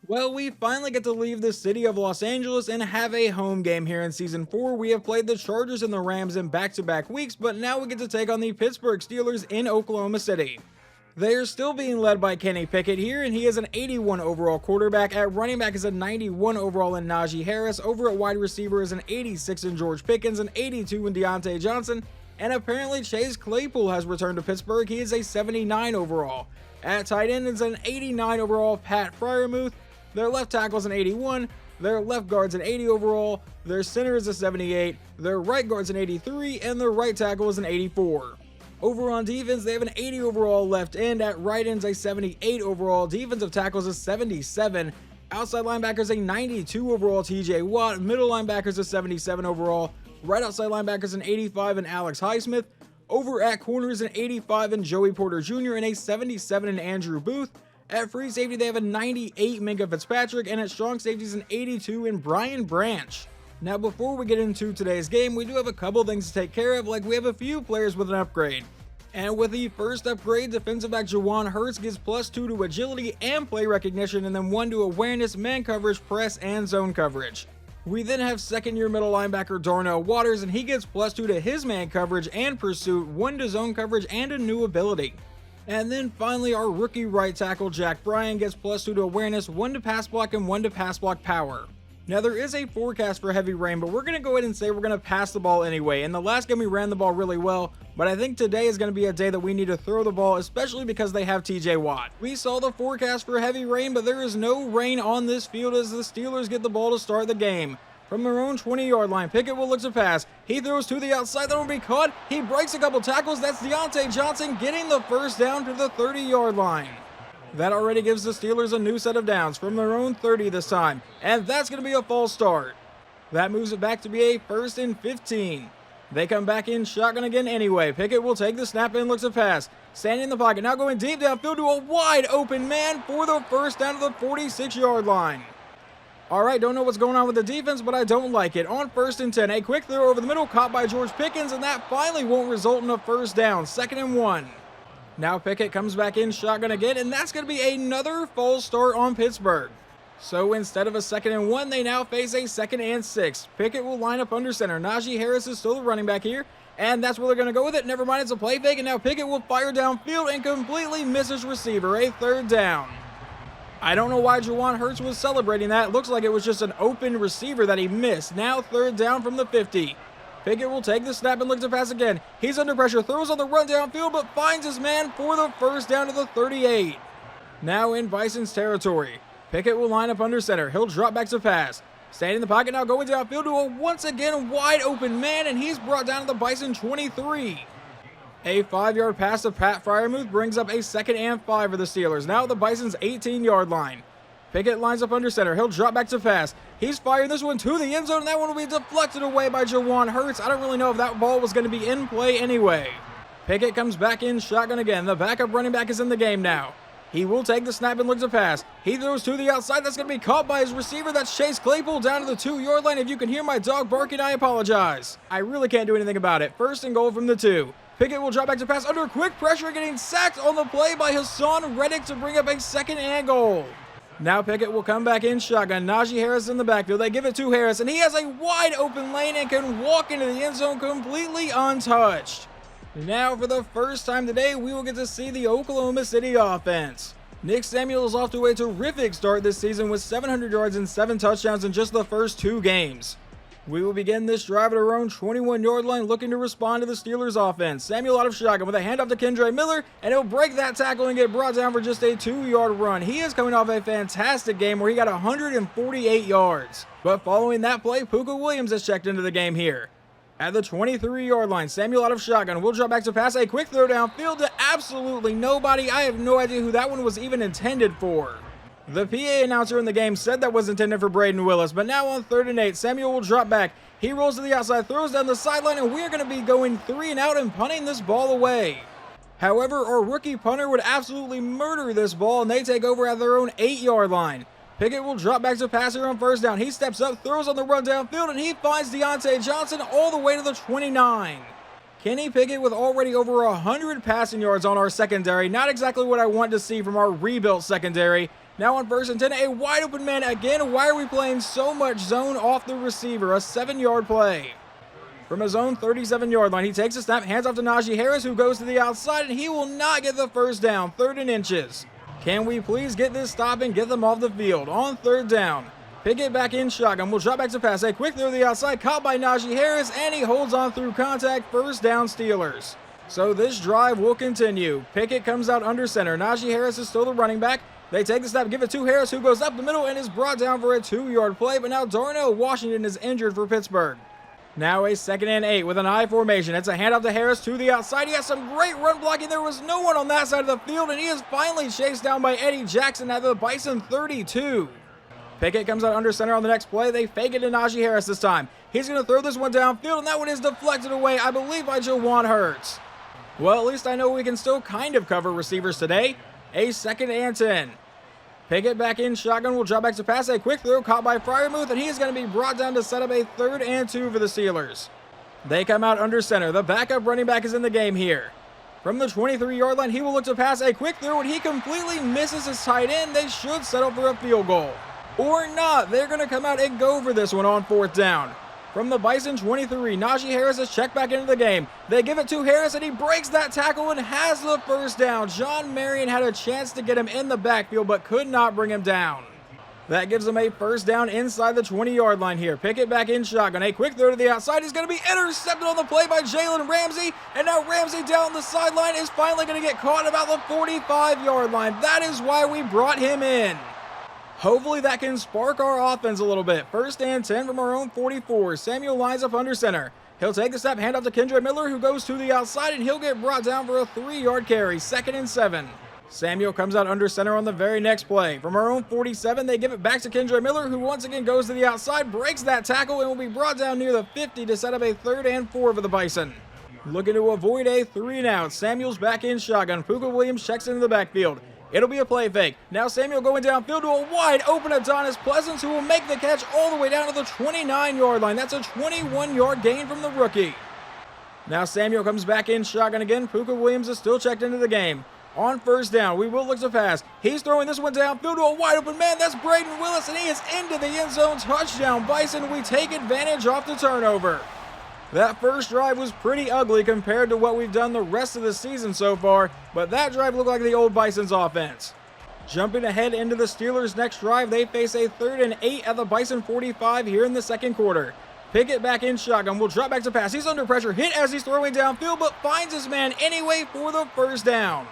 Well, we finally get to leave the city of Los Angeles and have a home game here in Season 4. We have played the Chargers and the Rams in back-to-back weeks, but now we get to take on the Pittsburgh Steelers in Oklahoma City. They are still being led by Kenny Pickett here, and he is an 81 overall quarterback. At running back is a 91 overall in Najee Harris. Over at wide receiver is an 86 in George Pickens, an 82 in Deontay Johnson, and apparently Chase Claypool has returned to Pittsburgh. He is a 79 overall. At tight end is an 89 overall Pat Freiermuth. Their left tackle is an 81, their left guard's an 80 overall, their center is a 78, their right guard's an 83, and their right tackle is an 84. Over on defense, they have an 80 overall left end. At right end's a 78 overall, defensive tackles a 77, outside linebackers a 92 overall TJ Watt, middle linebackers a 77 overall, right outside linebackers an 85 in Alex Highsmith, over at corners an 85 in Joey Porter Jr. and a 77 in Andrew Booth. At free safety, they have a 98 Minkah Fitzpatrick, and at strong safeties, an 82 in Brian Branch. Now, before we get into today's game, we do have a couple things to take care of, like we have a few players with an upgrade. And with the first upgrade, defensive back Juwan Hurts gets +2 to agility and play recognition, and then 1 to awareness, man coverage, press, and zone coverage. We then have second-year middle linebacker Darnell Waters, and he gets +2 to his man coverage and pursuit, 1 to zone coverage, and a new ability. And then finally, our rookie right tackle Jack Bryan gets +2 to awareness, 1 to pass block, and 1 to pass block power. Now, there is a forecast for heavy rain, but we're going to go ahead and say we're going to pass the ball anyway. In the last game, we ran the ball really well, but I think today is going to be a day that we need to throw the ball, especially because they have TJ Watt. We saw the forecast for heavy rain, but there is no rain on this field as the Steelers get the ball to start the game. From their own 20-yard line, Pickett will look to pass. He throws to the outside. That will be caught. He breaks a couple tackles. That's Deontay Johnson getting the first down to the 30-yard line. That already gives the Steelers a new set of downs from their own 30 this time. And that's going to be a false start. That moves it back to be a 1st and 15. They come back in shotgun again anyway. Pickett will take the snap and looks to pass. Standing in the pocket, now going deep downfield to a wide open man for the first down to the 46-yard line. Alright, don't know what's going on with the defense, but I don't like it. On 1st and 10, a quick throw over the middle caught by George Pickens, and that finally won't result in a first down. 2nd and 1. Now Pickett comes back in shotgun again, and that's going to be another false start on Pittsburgh. So instead of a 2nd and 1, they now face a 2nd and 6. Pickett will line up under center. Najee Harris is still the running back here, and that's where they're going to go with it. Never mind, it's a play fake, and now Pickett will fire downfield and completely misses receiver. A 3rd down. I don't know why Juwan Hurts was celebrating that. It looks like it was just an open receiver that he missed. Now 3rd down from the 50. Pickett will take the snap and look to pass again. He's under pressure, throws on the run downfield, but finds his man for the first down to the 38. Now in Bison's territory. Pickett will line up under center. He'll drop back to pass. Standing in the pocket now, going downfield to a once again wide open man, and he's brought down to the Bison 23. A 5-yard pass to Pat Freiermuth brings up a 2nd and 5 for the Steelers. Now at the Bison's 18-yard line. Pickett lines up under center. He'll drop back to pass. He's firing this one to the end zone, and that one will be deflected away by Juwan Hurts. I don't really know if that ball was going to be in play anyway. Pickett comes back in shotgun again. The backup running back is in the game now. He will take the snap and look to pass. He throws to the outside. That's going to be caught by his receiver. That's Chase Claypool down to the 2-yard line. If you can hear my dog barking, I apologize. I really can't do anything about it. 1st and goal from the 2. Pickett will drop back to pass under quick pressure, getting sacked on the play by Hassan Reddick to bring up a 2nd and goal. Now Pickett will come back in shotgun. Najee Harris in the backfield. They give it to Harris, and he has a wide open lane and can walk into the end zone completely untouched. Now for the first time today, we will get to see the Oklahoma City offense. Nick Samuel is off to a terrific start this season with 700 yards and 7 touchdowns in just the first 2 games. We will begin this drive at our own 21-yard line looking to respond to the Steelers offense. Samuel out of shotgun with a handoff to Kendre Miller, and he'll break that tackle and get brought down for just a 2-yard run. He is coming off a fantastic game where he got 148 yards. But following that play, Puka Williams has checked into the game here. At the 23-yard line, Samuel out of shotgun will drop back to pass. A quick throw downfield to absolutely nobody. I have no idea who that one was even intended for. The PA announcer in the game said that was intended for Braden Willis, but now on 3rd and 8, Samuel will drop back. He rolls to the outside, throws down the sideline, and we're going to be going 3 and out and punting this ball away. However, our rookie punter would absolutely murder this ball, and they take over at their own 8-yard line. Pickett will drop back to pass here on 1st down. He steps up, throws on the run downfield, and he finds Deontay Johnson all the way to the 29. Kenny Pickett with already over 100 passing yards on our secondary. Not exactly what I want to see from our rebuilt secondary. Now on 1st and 10, a wide open man again. Why are we playing so much zone off the receiver? A 7-yard play. From his own 37-yard line, he takes a snap, hands off to Najee Harris, who goes to the outside, and he will not get the first down. 3rd and inches. Can we please get this stop and get them off the field? On 3rd down. Pickett back in shotgun. We'll drop back to pass. A quick throw to the outside, caught by Najee Harris, and he holds on through contact. 1st down Steelers. So this drive will continue. Pickett comes out under center. Najee Harris is still the running back. They take the snap, give it to Harris, who goes up the middle and is brought down for a 2-yard play. But now Darnell Washington is injured for Pittsburgh. Now a 2nd and 8 with an I formation. It's a handoff to Harris to the outside. He has some great run blocking. There was no one on that side of the field, and he is finally chased down by Eddie Jackson at the Bison 32. Pickett comes out under center on the next play. They fake it to Najee Harris this time. He's going to throw this one downfield, and that one is deflected away, I believe, by Jawan Hurts. Well, at least I know we can still kind of cover receivers today. A 2nd and 10. Pickett back in shotgun, will drop back to pass. A quick throw caught by Freiermuth, and he is going to be brought down to set up a 3rd and 2 for the Steelers. They come out under center. The backup running back is in the game here. From the 23-yard line, he will look to pass. A quick throw, and he completely misses his tight end. They should settle for a field goal. Or not. They're going to come out and go for this one on 4th down. From the Bison 23, Najee Harris is checked back into the game. They give it to Harris, and he breaks that tackle and has the 1st down. John Marion had a chance to get him in the backfield, but could not bring him down. That gives him a 1st down inside the 20-yard line here. Pickett back in shotgun. A quick throw to the outside. He's going to be intercepted on the play by Jalen Ramsey. And now Ramsey down the sideline is finally going to get caught about the 45-yard line. That is why we brought him in. Hopefully that can spark our offense a little bit. 1st and 10 from our own 44. Samuel lines up under center. He'll take the step, hand off to Kendra Miller, who goes to the outside, and he'll get brought down for a 3-yard carry. 2nd and 7. Samuel comes out under center on the very next play. From our own 47, they give it back to Kendra Miller, who once again goes to the outside, breaks that tackle, and will be brought down near the 50 to set up a 3rd and 4 for the Bison. Looking to avoid a 3-and-out. Samuel's back in shotgun. Puka Williams checks into the backfield. It'll be a play fake. Now Samuel going downfield to a wide open Adonis Pleasance, who will make the catch all the way down to the 29-yard line. That's a 21-yard gain from the rookie. Now Samuel comes back in shotgun again. Puka Williams is still checked into the game. On 1st down, we will look to pass. He's throwing this one downfield to a wide open man. That's Braden Willis, and he is into the end zone. Touchdown, Bison. We take advantage off the turnover. That first drive was pretty ugly compared to what we've done the rest of the season so far, but that drive looked like the old Bisons offense. Jumping ahead into the Steelers' next drive, they face a 3rd and 8 at the Bison 45 here in the 2nd quarter. Pickett back in shotgun, will drop back to pass. He's under pressure, hit as he's throwing downfield, but finds his man anyway for the 1st down.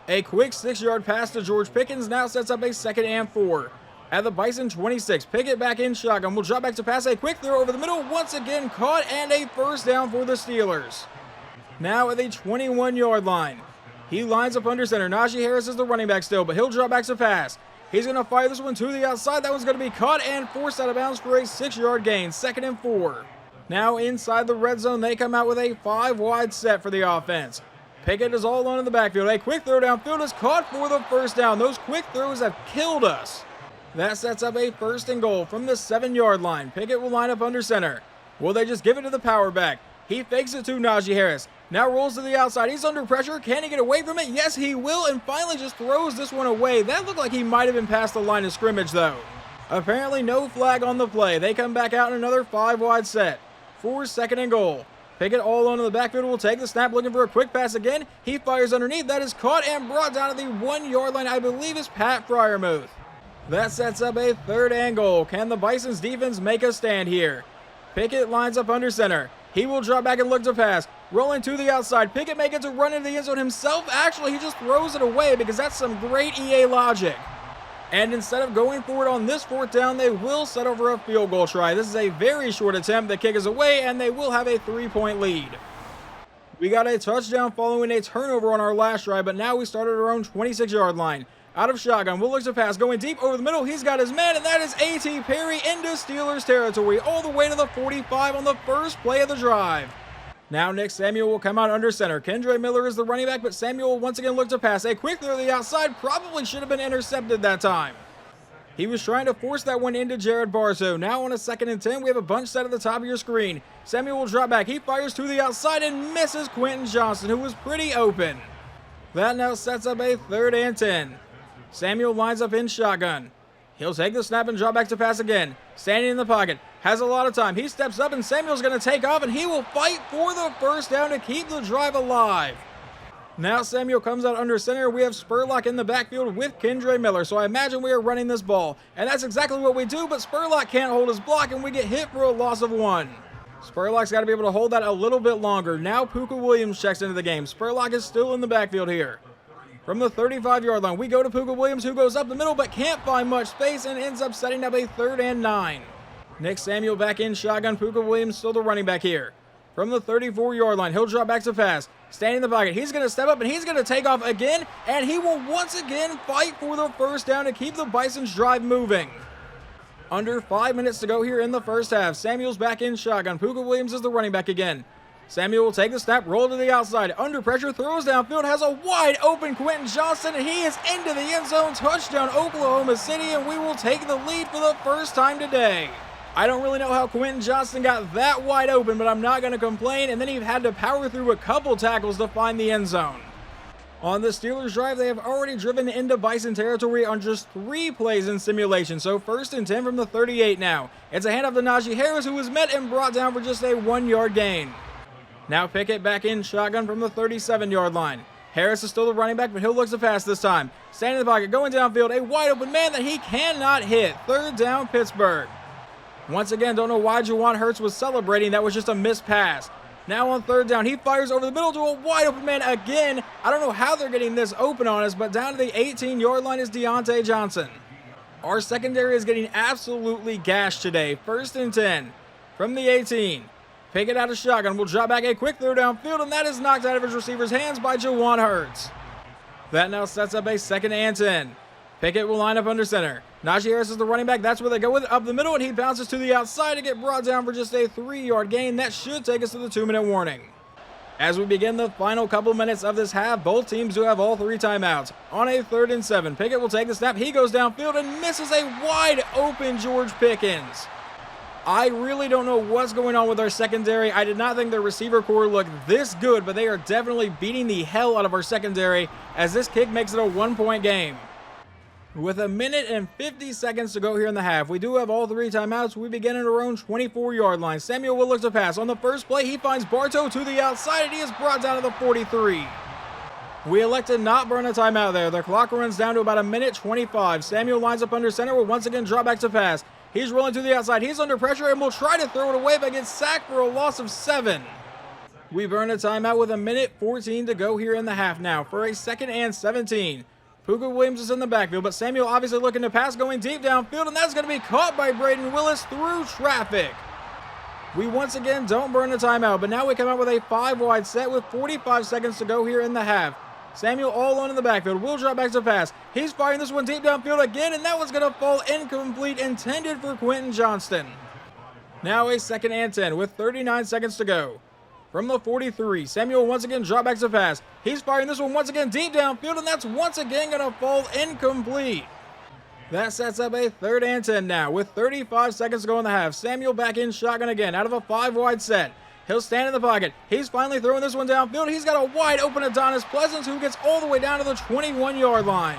A quick 6-yard pass to George Pickens now sets up a 2nd and 4. At the Bison 26, Pickett back in shotgun, will drop back to pass. A quick throw over the middle, once again caught, and a 1st down for the Steelers. Now at the 21-yard line, he lines up under center. Najee Harris is the running back still, but he'll drop back to pass. He's going to fire this one to the outside. That one's going to be caught and forced out of bounds for a 6-yard gain. 2nd and 4. Now inside the red zone, they come out with a 5-wide set for the offense. Pickett is all alone in the backfield. A quick throw downfield is caught for the 1st down. Those quick throws have killed us. That sets up a 1st and goal from the 7-yard line. Pickett will line up under center. Will they just give it to the power back? He fakes it to Najee Harris. Now rolls to the outside. He's under pressure. Can he get away from it? Yes, he will, and finally just throws this one away. That looked like he might have been past the line of scrimmage, though. Apparently no flag on the play. They come back out in another 5-wide set for 2nd and goal. Pickett all alone in the backfield will take the snap, looking for a quick pass again. He fires underneath. That is caught and brought down to the 1-yard line. I believe it's Pat Freiermuth. That sets up a 3rd and goal. Can the Bisons defense make a stand here? Pickett lines up under center. He will drop back and look to pass. Rolling to the outside. Pickett may get to run into the end zone himself. Actually, he just throws it away because that's some great EA logic. And instead of going for it on this 4th down, they will settle for a field goal try. This is a very short attempt. The kick is away, and they will have a 3-point lead. We got a touchdown following a turnover on our last drive, but now we start at our own 26-yard line. Out of shotgun, will look to pass, going deep over the middle. He's got his man, and that is A.T. Perry into Steelers territory, all the way to the 45 on the first play of the drive. Now Nick Samuel will come out under center. Kendra Miller is the running back, but Samuel will once again look to pass. A quick throw to the outside, probably should have been intercepted that time. He was trying to force that one into Jared Bartow. Now on a 2nd and 10, we have a bunch set at the top of your screen. Samuel will drop back. He fires to the outside and misses Quentin Johnston, who was pretty open. That now sets up a 3rd and 10. Samuel lines up in shotgun. He'll take the snap and drop back to pass again. Standing in the pocket. Has a lot of time. He steps up and Samuel's going to take off and he will fight for the first down to keep the drive alive. Now Samuel comes out under center. We have Spurlock in the backfield with Kendre Miller. So I imagine we are running this ball. And that's exactly what we do, but Spurlock can't hold his block and we get hit for a loss of 1. Spurlock's got to be able to hold that a little bit longer. Now Puka Williams checks into the game. Spurlock is still in the backfield here. From the 35-yard line, we go to Puka Williams, who goes up the middle but can't find much space and ends up setting up a 3rd and 9. Nick Samuel back in shotgun. Puka Williams still the running back here. From the 34-yard line, he'll drop back to pass. Standing in the pocket, he's going to step up and he's going to take off again, and he will once again fight for the first down to keep the Bisons' drive moving. Under 5 minutes to go here in the first half. Samuel's back in shotgun. Puka Williams is the running back again. Samuel will take the snap, roll to the outside. Under pressure, throws downfield, has a wide open Quentin Johnston, and he is into the end zone. Touchdown, Oklahoma City, and we will take the lead for the first time today. I don't really know how Quentin Johnston got that wide open, but I'm not going to complain. And then he had to power through a couple tackles to find the end zone. On the Steelers drive, they have already driven into Bison territory on just 3 plays in simulation. So 1st and 10 from the 38 now. It's a handoff to Najee Harris, who was met and brought down for just a 1-yard gain. Now Pickett back in shotgun from the 37-yard line. Harris is still the running back, but he'll look to pass this time. Standing in the pocket, going downfield, a wide open man that he cannot hit. 3rd down, Pittsburgh. Once again, don't know why Juwan Hurts was celebrating. That was just a missed pass. Now on 3rd down, he fires over the middle to a wide open man again. I don't know how they're getting this open on us, but down to the 18-yard line is Deontay Johnson. Our secondary is getting absolutely gashed today. 1st and 10 from the 18. Pickett out of shotgun. Will drop back a quick throw downfield, and that is knocked out of his receiver's hands by Juwan Hurts. That now sets up a 2nd and 10. Pickett will line up under center. Najee Harris is the running back. That's where they go with it, up the middle, and he bounces to the outside to get brought down for just a 3-yard gain. That should take us to the 2-minute warning. As we begin the final couple minutes of this half, both teams do have all 3 timeouts. On a 3rd and 7, Pickett will take the snap. He goes downfield and misses a wide open George Pickens. I really don't know what's going on with our secondary. I did not think their receiver core looked this good, but they are definitely beating the hell out of our secondary as this kick makes it a 1-point game. With 1 minute and 50 seconds to go here in the half, we do have all 3 timeouts. We begin at our own 24-yard line. Samuel will look to pass. On the first play, he finds Bartow to the outside, and he is brought down to the 43. We elect to not burn a timeout there. The clock runs down to about 1 minute 25. Samuel lines up under center. Will once again drop back to pass. He's rolling to the outside. He's under pressure and will try to throw it away, but gets sacked for a loss of 7. We burn a timeout with 1 minute 14 to go here in the half now for a 2nd and 17. Puka Williams is in the backfield, but Samuel obviously looking to pass, going deep downfield, and that's going to be caught by Braden Willis through traffic. We once again don't burn a timeout, but now we come out with a 5-wide set with 45 seconds to go here in the half. Samuel all alone in the backfield, will drop back to pass. He's firing this one deep downfield again, and that one's going to fall incomplete, intended for Quentin Johnston. Now a 2nd and 10 with 39 seconds to go. From the 43, Samuel once again drop back to pass. He's firing this one once again deep downfield, and that's once again going to fall incomplete. That sets up a 3rd and 10 now with 35 seconds to go in the half. Samuel back in shotgun again out of a 5-wide set. He'll stand in the pocket. He's finally throwing this one downfield. He's got a wide open Adonis Pleasance, who gets all the way down to the 21-yard line.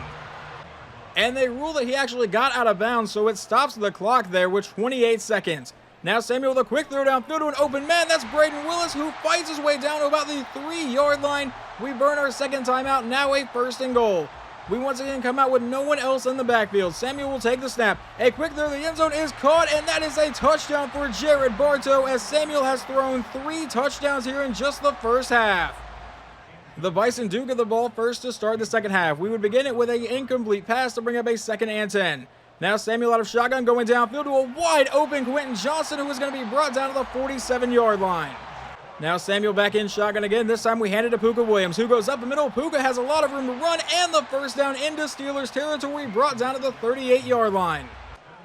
And they rule that he actually got out of bounds, so it stops the clock there with 28 seconds. Now Samuel with a quick throw downfield to an open man. That's Braden Willis, who fights his way down to about the 3-yard line. We burn our 2nd timeout, now a 1st and goal. We once again come out with no one else in the backfield. Samuel will take the snap. A quick throw to the end zone is caught, and that is a touchdown for Jared Bartow, as Samuel has thrown 3 touchdowns here in just the first half. The Bison do get the ball first to start the second half. We would begin it with an incomplete pass to bring up a 2nd and 10. Now Samuel out of shotgun going downfield to a wide open Quentin Johnston, who is going to be brought down to the 47-yard line. Now Samuel back in shotgun again. This time we hand it to Puka Williams, who goes up the middle. Puka has a lot of room to run, and the first down into Steelers territory, brought down to the 38-yard line.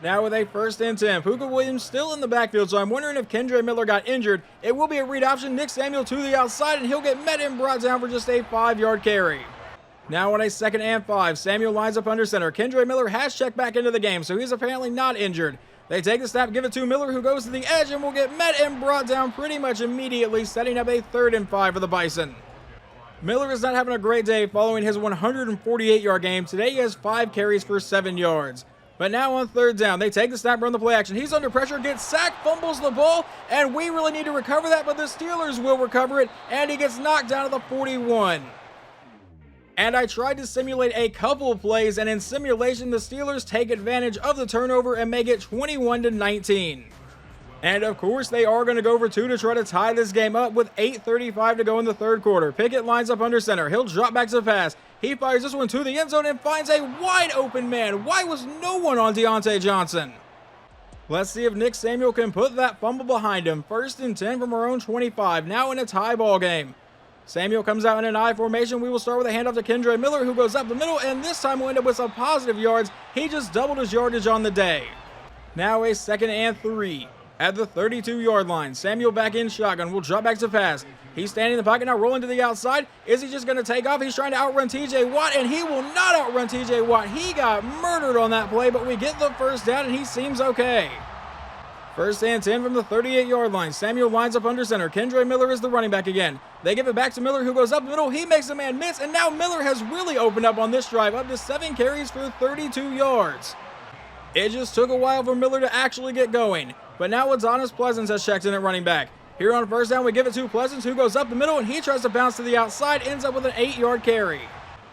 Now with a 1st and 10, Puka Williams still in the backfield, so I'm wondering if Kendre Miller got injured. It will be a read option. Nick Samuel to the outside, and he'll get met and brought down for just a 5-yard carry. Now on a 2nd and 5, Samuel lines up under center. Kendre Miller has checked back into the game, so he's apparently not injured. They take the snap, give it to Miller, who goes to the edge and will get met and brought down pretty much immediately, setting up a 3rd and 5 for the Bison. Miller is not having a great day following his 148-yard game. Today he has 5 carries for 7 yards. But now on 3rd down, they take the snap, run the play action. He's under pressure, gets sacked, fumbles the ball, and we really need to recover that, but the Steelers will recover it, and he gets knocked down to the 41. And I tried to simulate a couple of plays, and in simulation, the Steelers take advantage of the turnover and make it 21-19. And of course, they are going to go for 2 to try to tie this game up with 8:35 to go in the 3rd quarter. Pickett lines up under center. He'll drop back to the pass. He fires this one to the end zone and finds a wide open man. Why was no one on Deontay Johnson? Let's see if Nick Samuel can put that fumble behind him. 1st and 10 from our own 25, now in a tie ball game. Samuel comes out in an I formation. We will start with a handoff to Kendre Miller, who goes up the middle, and this time we'll end up with some positive yards. He just doubled his yardage on the day. Now a 2nd and 3 at the 32-yard line. Samuel back in shotgun. Will drop back to pass. He's standing in the pocket now, rolling to the outside. Is he just going to take off? He's trying to outrun TJ Watt, and he will not outrun TJ Watt. He got murdered on that play, but we get the 1st down, and he seems okay. 1st and 10 from the 38-yard line. Samuel lines up under center. Kendre Miller is the running back again. They give it back to Miller, who goes up the middle. He makes a man miss, and now Miller has really opened up on this drive, up to 7 carries for 32 yards. It just took a while for Miller to actually get going, but now Adonis Pleasance has checked in at running back. Here on 1st down, we give it to Pleasance, who goes up the middle, and he tries to bounce to the outside, ends up with an 8-yard carry.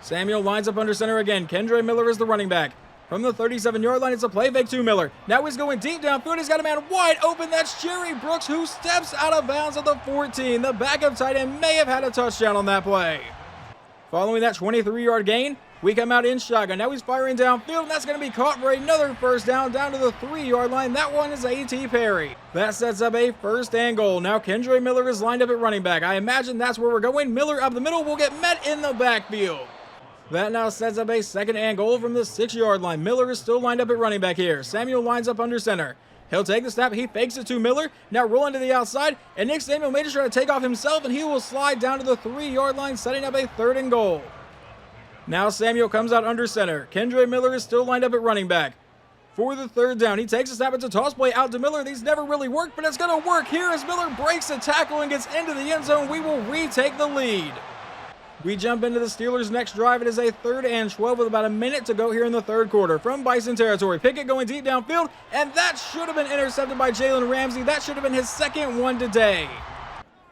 Samuel lines up under center again. Kendre Miller is the running back. From the 37-yard line, it's a play fake to Miller. Now he's going deep downfield. He's got a man wide open. That's Jerry Brooks, who steps out of bounds at the 14. The backup tight end may have had a touchdown on that play. Following that 23-yard gain, we come out in shotgun. Now he's firing downfield, and that's going to be caught for another 1st down to the 3-yard line. That one is A.T. Perry. That sets up a 1st and goal. Now Kendre Miller is lined up at running back. I imagine that's where we're going. Miller up the middle will get met in the backfield. That now sets up a 2nd and goal from the 6-yard line. Miller is still lined up at running back here. Samuel lines up under center. He'll take the snap. He fakes it to Miller. Now rolling to the outside. And Nick Samuel may just try to take off himself, and he will slide down to the 3-yard line, setting up a 3rd and goal. Now Samuel comes out under center. Kendre Miller is still lined up at running back. For the 3rd down, he takes a snap. It's a toss play out to Miller. These never really work, but it's going to work here as Miller breaks a tackle and gets into the end zone. We will retake the lead. We jump into the Steelers' next drive. It is a 3rd and 12 with about a minute to go here in the 3rd quarter. From Bison territory, Pickett going deep downfield, and that should have been intercepted by Jalen Ramsey. That should have been his 2nd one today.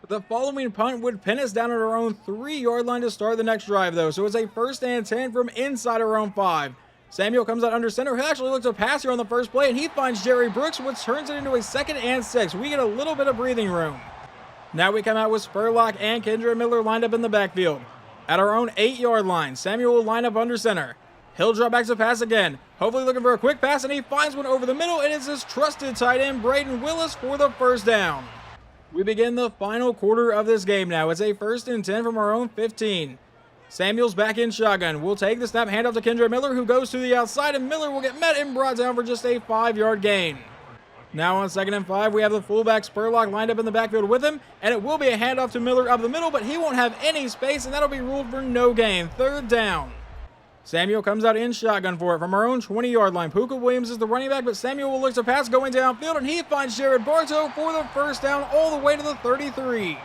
The following punt would pin us down at our own 3-yard line to start the next drive, though. So it's a 1st and 10 from inside our own 5. Samuel comes out under center. He actually looks to pass here on the first play, and he finds Jerry Brooks, which turns it into a 2nd and 6. We get a little bit of breathing room. Now we come out with Spurlock and Kendre Miller lined up in the backfield. At our own 8-yard line, Samuel will line up under center. He'll drop back to pass again. Hopefully looking for a quick pass, and he finds one over the middle, and it's his trusted tight end, Braden Willis, for the 1st down. We begin the final quarter of this game now. It's a 1st and 10 from our own 15. Samuel's back in shotgun. We'll take the snap, hand off to Kendre Miller, who goes to the outside, and Miller will get met and brought down for just a 5-yard gain. Now on 2nd and 5, we have the fullback Spurlock lined up in the backfield with him, and it will be a handoff to Miller up the middle, but he won't have any space, and that'll be ruled for no gain. 3rd down. Samuel comes out in shotgun for it from our own 20-yard line. Puka Williams is the running back, but Samuel will look to pass going downfield, and he finds Jared Bartow for the 1st down all the way to the 33.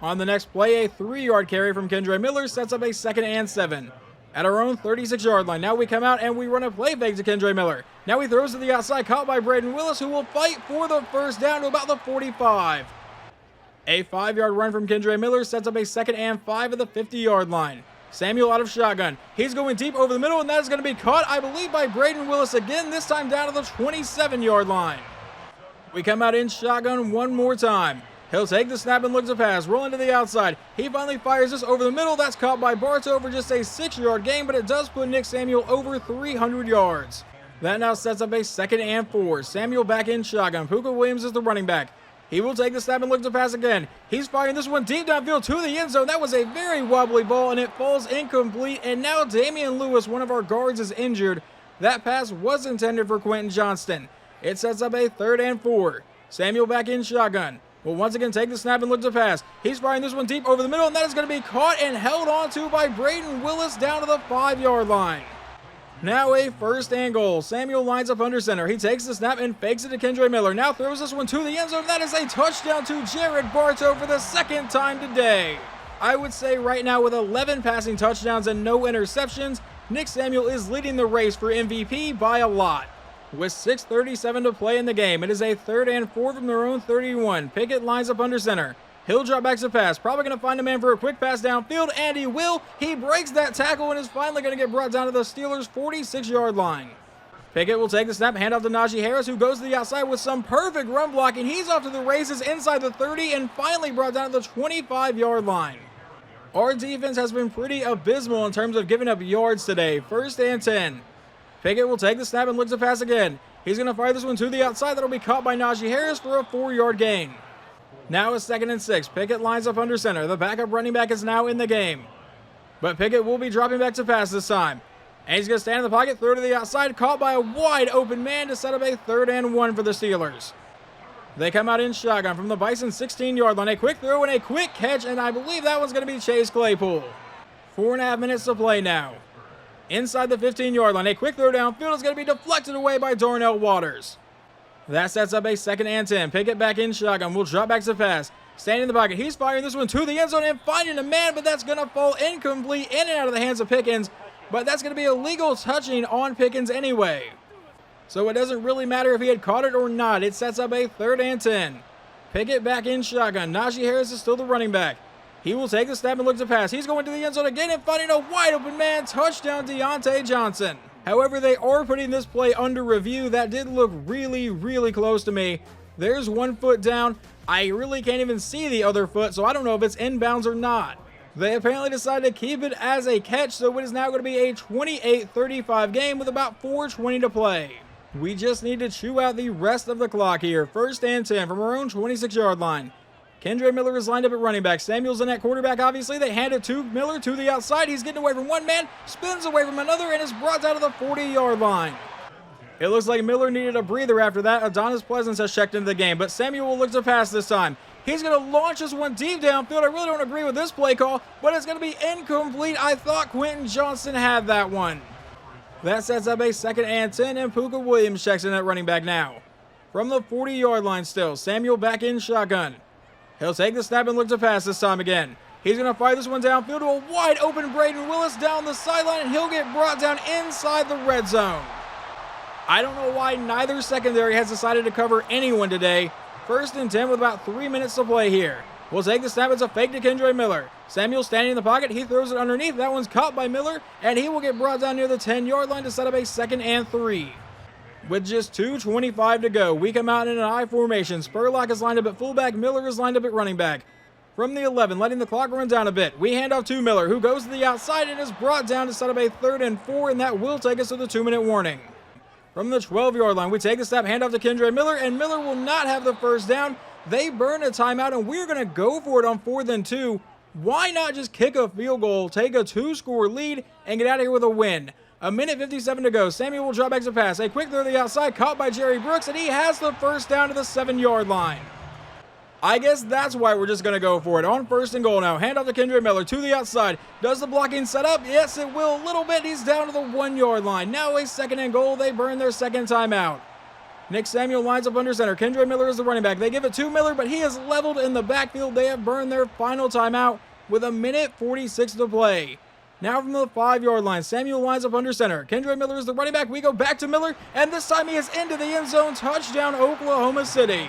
On the next play, a 3-yard carry from Kendre Miller sets up a 2nd and 7. At our own 36-yard line, now we come out and we run a play fake to Kendre Miller. Now he throws to the outside, caught by Braden Willis, who will fight for the 1st down to about the 45. A 5-yard run from Kendre Miller sets up a 2nd and 5 at the 50-yard line. Samuel out of shotgun. He's going deep over the middle, and that is going to be caught, I believe, by Braden Willis again, this time down to the 27-yard line. We come out in shotgun one more time. He'll take the snap and look to pass, rolling to the outside. He finally fires this over the middle. That's caught by Bartow for just a 6-yard gain, but it does put Nick Samuel over 300 yards. That now sets up a 2nd and 4. Samuel back in shotgun. Puka Williams is the running back. He will take the snap and look to pass again. He's firing this one deep downfield to the end zone. That was a very wobbly ball, and it falls incomplete. And now Damian Lewis, one of our guards, is injured. That pass was intended for Quentin Johnston. It sets up a 3rd and 4. Samuel back in shotgun. will once again take the snap and look to pass. He's firing this one deep over the middle, and that is going to be caught and held onto by Braden Willis down to the 5-yard line. Now a first and goal. Samuel lines up under center. He takes the snap and fakes it to Kendre Miller. Now throws this one to the end zone. That is a touchdown to Jared Bartow for the second time today. I would say right now with 11 passing touchdowns and no interceptions, Nick Samuel is leading the race for MVP by a lot. With 6:37 to play in the game, it is a 3rd and 4 from their own 31. Pickett lines up under center. He'll drop back to pass. Probably going to find a man for a quick pass downfield, and he will. He breaks that tackle and is finally going to get brought down to the Steelers' 46-yard line. Pickett will take the snap, hand off to Najee Harris, who goes to the outside with some perfect run blocking. He's off to the races inside the 30 and finally brought down to the 25-yard line. Our defense has been pretty abysmal in terms of giving up yards today. 1st and 10. Pickett will take the snap and look to pass again. He's going to fire this one to the outside. That'll be caught by Najee Harris for a 4-yard gain. Now it's 2nd and 6. Pickett lines up under center. The backup running back is now in the game. But Pickett will be dropping back to pass this time. And he's going to stand in the pocket, throw to the outside, caught by a wide open man to set up a 3rd and 1 for the Steelers. They come out in shotgun from the Bisons' 16-yard line. A quick throw and a quick catch, and I believe that one's going to be Chase Claypool. 4.5 minutes to play now. Inside the 15-yard line, a quick throw downfield is going to be deflected away by Darnell Waters. That sets up a 2nd and 10. Pickett back in shotgun. Will drop back to pass. Standing in the pocket. He's firing this one to the end zone and finding a man, but that's going to fall incomplete in and out of the hands of Pickens. But that's going to be illegal touching on Pickens anyway. So it doesn't really matter if he had caught it or not. It sets up a 3rd and 10. Pickett back in shotgun. Najee Harris is still the running back. He will take the snap and look to pass. He's going to the end zone again and finding a wide open man. Touchdown Deontay Johnson. However, they are putting this play under review. That did look really, really close to me. There's one foot down. I really can't even see the other foot, so I don't know if it's inbounds or not. They apparently decided to keep it as a catch, so it is now going to be a 28-35 game with about 4:20 to play. We just need to chew out the rest of the clock here. 1st and 10 from our own 26-yard line. Kendre Miller is lined up at running back. Samuel's in at quarterback, obviously. They hand it to Miller to the outside. He's getting away from one man, spins away from another, and is brought down to the 40-yard line. It looks like Miller needed a breather after that. Adonis Pleasance has checked into the game, but Samuel will look to pass this time. He's going to launch this one deep downfield. I really don't agree with this play call, but it's going to be incomplete. I thought Quentin Johnston had that one. That sets up a 2nd and 10, and Puka Williams checks in at running back now. From the 40-yard line still, Samuel back in shotgun. He'll take the snap and look to pass this time again. He's going to fire this one downfield to a wide open Braden Willis down the sideline, and he'll get brought down inside the red zone. I don't know why neither secondary has decided to cover anyone today. 1st and 10 with about 3 minutes to play here. We'll take the snap. It's a fake to Kendre Miller. Samuel standing in the pocket. He throws it underneath. That one's caught by Miller, and he will get brought down near the 10-yard line to set up a 2nd and 3. With just 2:25 to go, we come out in an I formation. Spurlock is lined up at fullback. Miller is lined up at running back. From the 11, letting the clock run down a bit, we hand off to Miller, who goes to the outside and is brought down to set up a 3rd and 4, and that will take us to the 2-minute warning. From the 12-yard line, we take the snap, hand off to Kendre Miller, and Miller will not have the 1st down. They burn a timeout, and we're going to go for it on 4th and 2. Why not just kick a field goal, take a 2-score lead, and get out of here with a win? 1:57 to go. Samuel will drop back to pass. A quick throw to the outside, caught by Jerry Brooks, and he has the 1st down to the 7-yard line. I guess that's why we're just going to go for it. On 1st and goal now. Hand off to Kendre Miller to the outside. Does the blocking set up? Yes, it will. A little bit. He's down to the 1-yard line. Now a 2nd and goal. They burn their 2nd timeout. Nick Samuel lines up under center. Kendre Miller is the running back. They give it to Miller, but he is leveled in the backfield. They have burned their final timeout with 1:46 to play. Now from the 5-yard line, Samuel lines up under center. Kendre Miller is the running back. We go back to Miller, and this time he is into the end zone. Touchdown, Oklahoma City.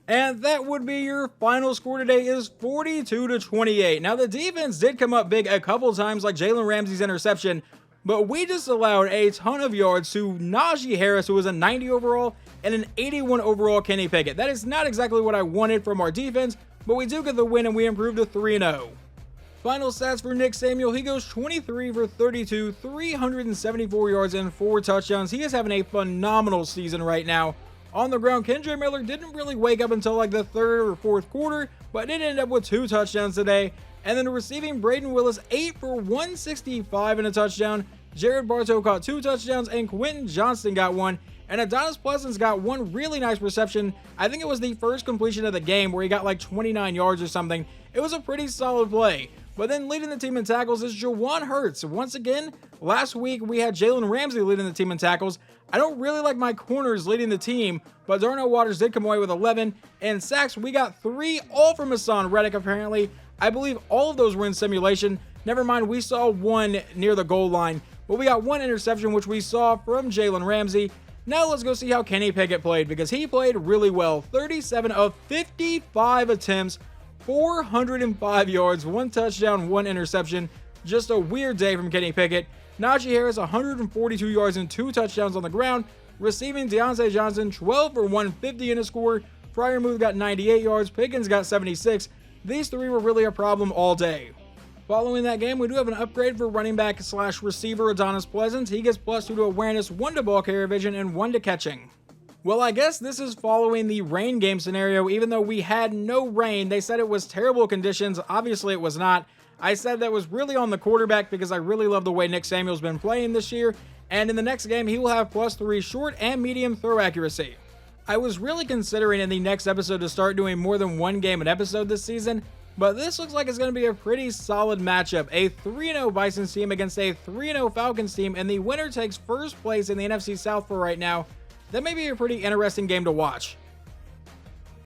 And that would be your final score today is 42-28. Now, the defense did come up big a couple times, like Jalen Ramsey's interception, but we just allowed a ton of yards to Najee Harris, who was a 90 overall, and an 81 overall Kenny Pickett. That is not exactly what I wanted from our defense, but we do get the win, and we improved to 3-0. Final stats for Nick Samuel. He goes 23 for 32, 374 yards, and 4 touchdowns. He is having a phenomenal season right now. On the ground, Kendre Miller didn't really wake up until like the 3rd or 4th quarter, but did end up with 2 touchdowns today. And then receiving, Braden Willis 8 for 165 and a touchdown. Jared Bartow caught 2 touchdowns, and Quentin Johnston got 1. And Adonis Pleasant's got one really nice reception. I think it was the first completion of the game where he got like 29 yards or something. It was a pretty solid play. But then leading the team in tackles is Juwan Hurts. Once again, last week we had Jalen Ramsey leading the team in tackles. I don't really like my corners leading the team, but Darnell Waters did come away with 11. And sacks, we got 3, all from Hassan Reddick apparently. I believe all of those were in simulation. Never mind, we saw one near the goal line. But we got 1 interception, which we saw from Jalen Ramsey. Now let's go see how Kenny Pickett played, because he played really well. 37 of 55 attempts, 405 yards, 1 touchdown, 1 interception. Just a weird day from Kenny Pickett. Najee Harris, 142 yards and 2 touchdowns on the ground. Receiving, Deontay Johnson, 12 for 150 in a score. Freiermuth got 98 yards. Pickens got 76. These 3 were really a problem all day. Following that game, we do have an upgrade for running back / receiver Adonis Pleasant. He gets +2 to awareness, 1 to ball carrier vision, and 1 to catching. Well, I guess this is following the rain game scenario. Even though we had no rain, they said it was terrible conditions. Obviously, it was not. I said that was really on the quarterback because I really love the way Nick Samuel's been playing this year. And in the next game, he will have +3 short and medium throw accuracy. I was really considering in the next episode to start doing more than 1 game an episode this season, but this looks like it's going to be a pretty solid matchup. A 3-0 Bisons team against a 3-0 Falcons team, and the winner takes first place in the NFC South for right now. That may be a pretty interesting game to watch.